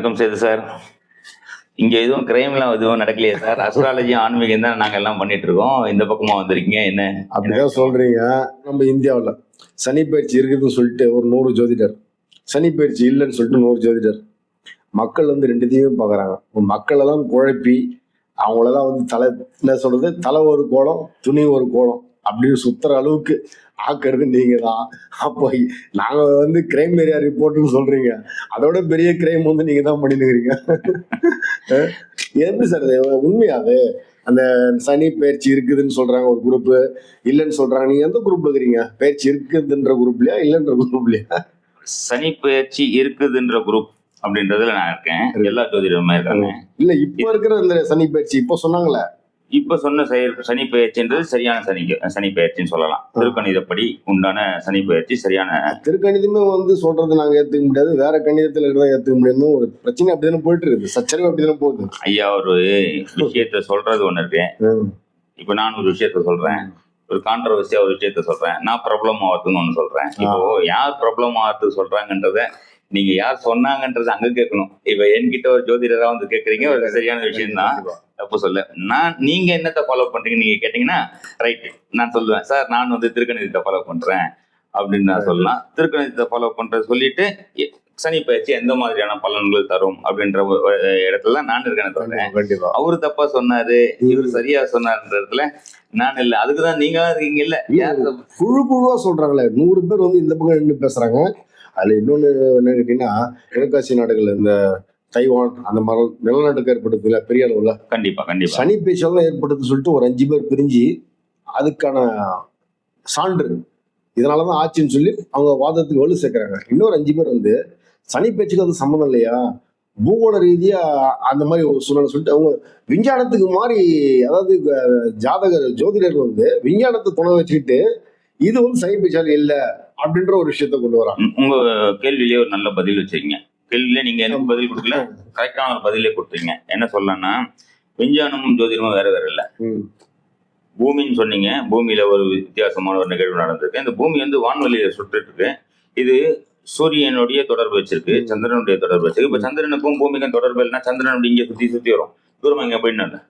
வணக்கம் சேது சார். இங்க எதுவும் கிரைம்லாம் எதுவும் நடக்கலையே சார்? அஸ்ட்ராலஜி ஆன்மீகம் தான் நாங்க எல்லாம் பண்ணிட்டு இருக்கோம். இந்த பக்கமா வந்திருக்கீங்க என்ன? அப்படிதான் சொல்றீங்க. நம்ம இந்தியாவில் சனி பயிற்சி இருக்குதுன்னு சொல்லிட்டு ஒரு 100 ஜோதிடர், சனி பயிற்சி இல்லைன்னு சொல்லிட்டு 100 ஜோதிடர். மக்கள் வந்து ரெண்டுத்தையும் பார்க்குறாங்க. மக்களெல்லாம் குழப்பி அவங்களெல்லாம் வந்து தலை என்ன சொல்றது, தலை ஒரு கோலம் துணி ஒரு கோலம் அப்படின்னு சுத்துற அளவுக்கு ஆக்குறது நீங்க தான். அப்போ நாங்க வந்து கிரைம் ஏரியா ரிப்போர்ட்னு சொல்றீங்க, அதோட பெரிய கிரைம் வந்து நீங்க தான் பண்ணிருக்கிறீங்க. எப்படி சார் உண்மையா அது? அந்த சனி பயிற்சி இருக்குதுன்னு சொல்றாங்க ஒரு குரூப், இல்லைன்னு சொல்றாங்க. நீங்க எந்த குரூப்ல இருக்கிறீங்க? பயிற்சி இருக்குதுன்ற குரூப்லயா இல்லைன்ற குரூப்லயா? சனி பயிற்சி இருக்குதுன்ற குரூப் அப்படின்றதுல நான் இருக்கேன். எல்லா ஜோதிடருமே இருக்காங்க. இல்ல இப்ப இருக்கிற இந்த சனி பயிற்சி இப்போ சொன்னாங்களே, இப்ப சொன்ன சனி பயிற்சின்றது சரியான சனி பயிற்சின்னு சொல்லலாம். திருக்கணிதப்படி உண்டான சனி பயிற்சி சரியான. திருக்கணிதமே வந்து சொல்றது நாங்க ஏத்துக்க முடியாது, வேற கணிதத்துல இருக்கிறதா ஏத்துக்க முடியாது. ஒரு பிரச்சனை அப்படிதானே போயிட்டு இருக்குது, சச்சரவு அப்படிதானே போகுது. ஐயா ஒரு விஷயத்த சொல்றது ஒண்ணு இருக்கு. இப்ப நான் ஒரு விஷயத்த சொல்றேன், ஒரு கான்ட்ரவர்சியா ஒரு விஷயத்த சொல்றேன், நான் ப்ராப்ளம் ஆகுதுன்னு ஒண்ணு சொல்றேன். இப்போ யார் ப்ராப்ளம் ஆகுது சொல்றாங்கன்றத நீங்க யார் சொன்னாங்கன்றது அங்க கேட்கணும். இப்ப என்கிட்ட ஒரு ஜோதிடரா வந்து கேக்குறீங்க, ஒரு சரியான விஷயம் தான், தப்பு சொல்ல. நீங்க என்னத்தை ஃபாலோ பண்றீங்க நீங்க கேட்டீங்கன்னா ரைட், நான் சொல்லுவேன் சார் நான் வந்து திருக்கணிதத்தை ஃபாலோ பண்றேன் அப்படின்னு நான் சொல்லலாம். திருக்கணிதத்தை ஃபாலோ பண்ற சொல்லிட்டு சனி பயிற்சி எந்த மாதிரியான பலன்கள் தரும் அப்படின்ற இடத்துல நான் இருக்கேன்னு சொல்றேன். அவரு தப்பா சொன்னாரு, இவரு சரியா சொன்னாருன்ற இடத்துல நான் இல்ல. அதுக்குதான் நீங்க இருக்கீங்க. இல்ல குழு குழுவா சொல்றாங்களே, 100 பேர் வந்து இந்த பக்கம் நின்று பேசுறாங்க. அதுல இன்னொன்னு என்ன கேட்டீங்கன்னா, கிழக்காசிய நாடுகள் இந்த தைவான் அந்த மாதிரி நிலநடுக்கம் ஏற்படுத்துல பெரிய அளவுல கண்டிப்பா கண்டிப்பா சனி பேச்செல்லாம் ஏற்படுத்து சொல்லிட்டு ஒரு 5 பேர் பிரிஞ்சு அதுக்கான சான்று இதனாலதான் ஆச்சுன்னு சொல்லி அவங்க வாதத்துக்கு வலு சேர்க்கிறாங்க. இன்னொரு 5 பேர் வந்து சனி பேச்சுக்கு அது சம்மந்தம் இல்லையா, பூகோள ரீதியா அந்த மாதிரி ஒரு சூழ்நிலை சொல்லிட்டு அவங்க விஞ்ஞானத்துக்கு மாதிரி, அதாவது ஜோதிடர் வந்து விஞ்ஞானத்தை துணை வச்சுக்கிட்டு இது வந்து சனி பேச்சால இல்ல அப்படின்ற ஒரு விஷயத்த கொண்டு வராங்க. உங்க கேள்வியிலேயே ஒரு நல்ல பதில் வச்சிருக்கீங்க. கேள்வியிலே நீங்க எனக்கு பதில் கொடுக்கல, கரெக்டான ஒரு பதிலே கொடுத்தீங்க. என்ன சொல்லணும்னா, விஞ்ஞானமும் ஜோதிடமும் வேற வேற இல்ல. பூமின்னு சொன்னீங்க, பூமியில ஒரு வித்தியாசமான ஒரு நிகழ்வு நடந்திருக்கு. இந்த பூமி வந்து வான்வெளியில சுட்டுட்டு இருக்கு. இது சூரியனுடைய தொடர்பு வச்சிருக்கு, சந்திரனுடைய தொடர்பு வச்சிருக்கு. இப்ப சந்திரனுக்கும் பூமிக்கும் தொடர்பு இல்லைன்னா சந்திரன் இங்க சுத்தி வரும், தூரமா இங்க போயின்னு இல்லை.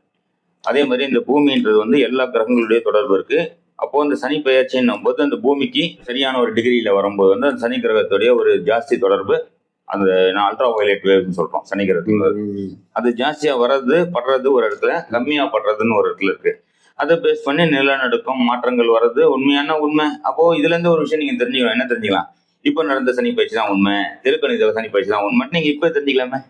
அதே மாதிரி இந்த பூமின்றது வந்து எல்லா கிரகங்களுடைய தொடர்பு இருக்கு. அப்போ அந்த சனி பயிற்சின்னும் போது அந்த பூமிக்கு சரியான ஒரு டிகிரியில வரும்போது வந்து அந்த சனி கிரகத்துடைய ஒரு ஜாஸ்தி தொடர்பு, அந்த நான் அல்ட்ரா வயலட் வேவ்னு சொல்றோம் சனி கிரகத்துக்கு, அது ஜாஸ்தியா வர்றது படுறது ஒரு இடத்துல, கம்மியா படுறதுன்னு ஒரு இடத்துல இருக்கு. அதை பேஸ் பண்ணி நிலநடுக்கம் மாற்றங்கள் வர்றது உண்மையான உண்மை. அப்போ இதுல இருந்து ஒரு விஷயம் நீங்க தெரிஞ்சுக்கலாம். என்ன தெரிஞ்சுக்கலாம்? இப்ப நடந்த சனி பயிற்சி தான் உண்மை, திருக்கணித சனி பயிற்சி தான் உண்மை, நீங்க இப்ப தெரிஞ்சுக்கலாமே.